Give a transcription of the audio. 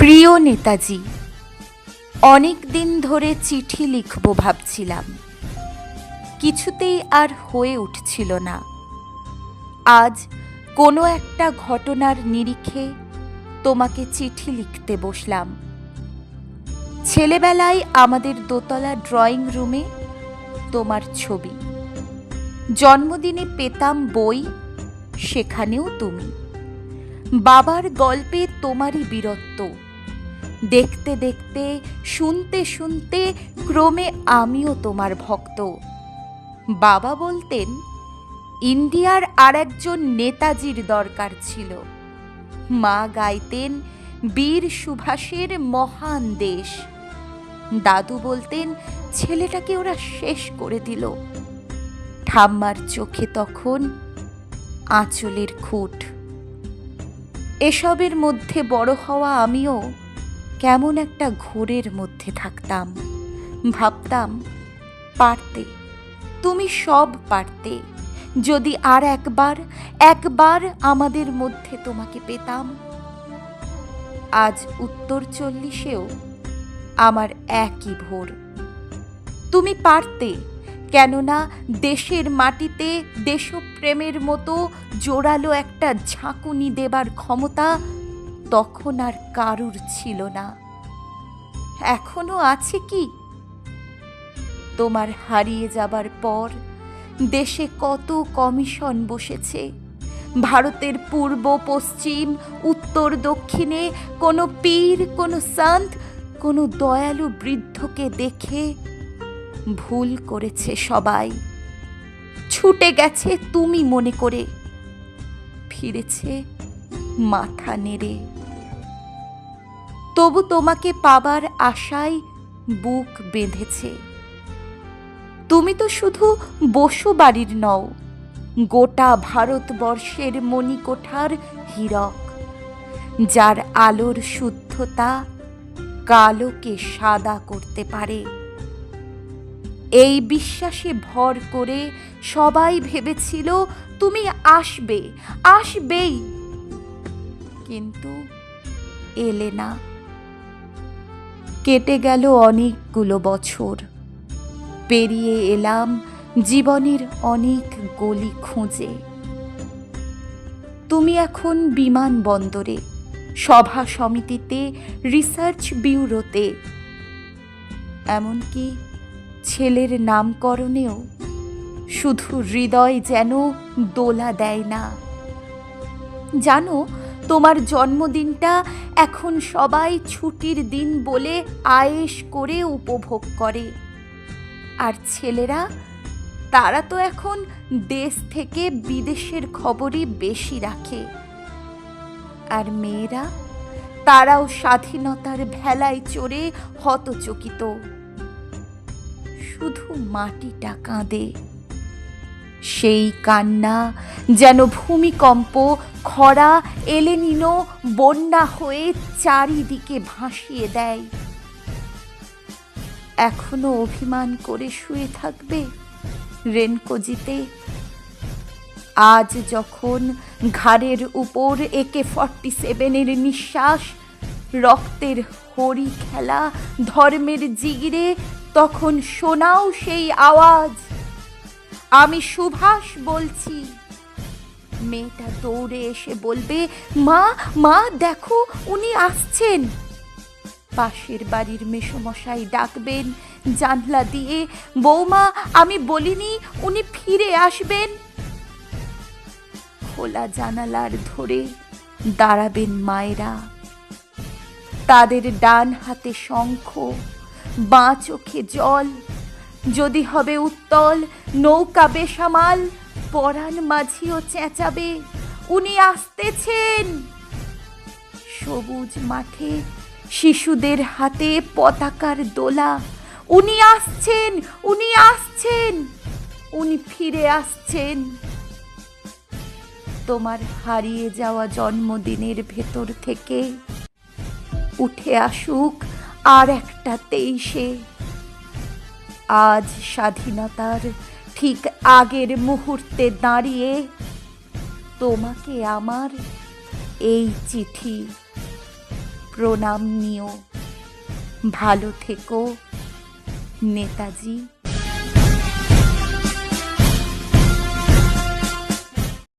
প্রিয় নেতাজি, অনেক দিন ধরে চিঠি লিখব ভাবছিলাম, কিছুতেই আর হয়ে উঠছিল না। আজ কোনো একটা ঘটনার নিরিখে তোমাকে চিঠি লিখতে বসলাম। ছেলেবেলায় আমাদের দোতলা ড্রয়িং রুমে তোমার ছবি, জন্মদিনে পেতাম বই, সেখানেও তুমি। বাবার গল্পে তোমারই বীরত্ব, দেখতে দেখতে শুনতে শুনতে ক্রমে আমিও তোমার ভক্ত। বাবা বলতেন ইন্ডিয়ার আর একজন নেতাজির দরকার ছিল। মা গাইতেন বীর সুভাষের মহান দেশ। দাদু বলতেন ছেলেটাকে ওরা শেষ করে দিল। ঠাম্মার চোখে তখন আঁচলের খুঁট। এসবের মধ্যে বড় হওয়া আমিও কেমন একটা ঘোরের মধ্যে থাকতাম। ভাবতাম পারতে, তুমি সব পারতে, যদি আর একবার আমাদের মধ্যে তোমাকে পেতাম। আজ উত্তর 40-এও আমার একই ভোর। তুমি পারতে, কেননা দেশের মাটিতে দেশপ্রেমের মতো জোরালো একটা ঝাঁকুনি দেবার ক্ষমতা তখন আর কারুর ছিল না। এখনো আছে কি? তোমার হারিয়ে যাবার পর দেশে কত কমিশন বসেছে। ভারতের পূর্ব পশ্চিম উত্তর দক্ষিণে কোনো পীর, কোনো সন্ত, কোনো দয়ালু বৃদ্ধকে দেখে ভুল করেছে সবাই। ছুটে গেছে তুমি মনে করে, ফিরেছে মাথা নেড়ে। তবু তোমাকে পাবার আশায় বুক বেঁধেছে। তুমি তো শুধু বসু বাড়ির নও, গোটা ভারতবর্ষের মণিকোঠার হীরক, যার আলোর শুদ্ধতা কালোকে সাদা করতে পারে। এই বিশ্বাসে ভর করে সবাই ভেবেছিল তুমি আসবেই, কিন্তু এলে না। কেটে গেল অনেকগুলো বছর, পেরিয়ে এলাম জীবনের অনেক গলি খুঁজে। তুমি এখন বিমানবন্দরে, সভা সমিতিতে, রিসার্চ ব্যুরোতে, এমনকি ছেলের নামকরণেও শুধু হৃদয় যেন দোলা দেয় না। জানো, তোমার জন্মদিনটা এখন সবাই ছুটির দিন বলে আয়েশ করে উপভোগ করে। আর ছেলেরা, তারা তো এখন দেশ থেকে বিদেশের খবরই বেশি রাখে। আর মেয়েরা, তারাও স্বাধীনতার ভেলায় চড়ে হতচকিত। শুধু মাটিটা কাঁদে, সেই কান্না যেন ভূমিকম্প, খরা, এলেনিনো, বন্যা হয়ে চারিদিকে ভাসিয়ে দেয়। এখনো অভিমান করে শুয়ে থাকবে রেনকোজিতে? আজ যখন ঘাড়ের উপর AK-47 নিঃশ্বাস, রক্তের হরি খেলা, ধর্মের জিগিরে, তখন শোনাও সেই আওয়াজ, আমি সুভাষ বলছি। মেয়েটা দৌড়ে এসে বলবে, মা দেখো, উনি আসছেন। পাশের বাড়ির মেসোমশাই ডাকবেন জানলা দিয়ে, বৌমা, আমি বলিনি উনি ফিরে আসবেন? খোলা জানালার ধরে দাঁড়াবেন মায়েরা, তাদের ডান হাতে শঙ্খ, বাঁ চোখে জল। যদি হবে উত্তল, নৌকা বেসামাল, পরাণ মাঝিও চেঁচাবে, উনি আসতেছেন। সবুজ মাঠে শিশুদের হাতে পতাকার দোলা, উনি আসছেন, উনি ফিরে আসছেন। তোমার হারিয়ে যাওয়া জন্মদিনের ভেতর থেকে উঠে আসুক আর একটা 23-এ। আজ স্বাধীনতার ঠিক আগের মুহূর্তে দাঁড়িয়ে তোমাকে আমার এই চিঠি প্রণাম নিও। ভালো থেকো নেতাজি।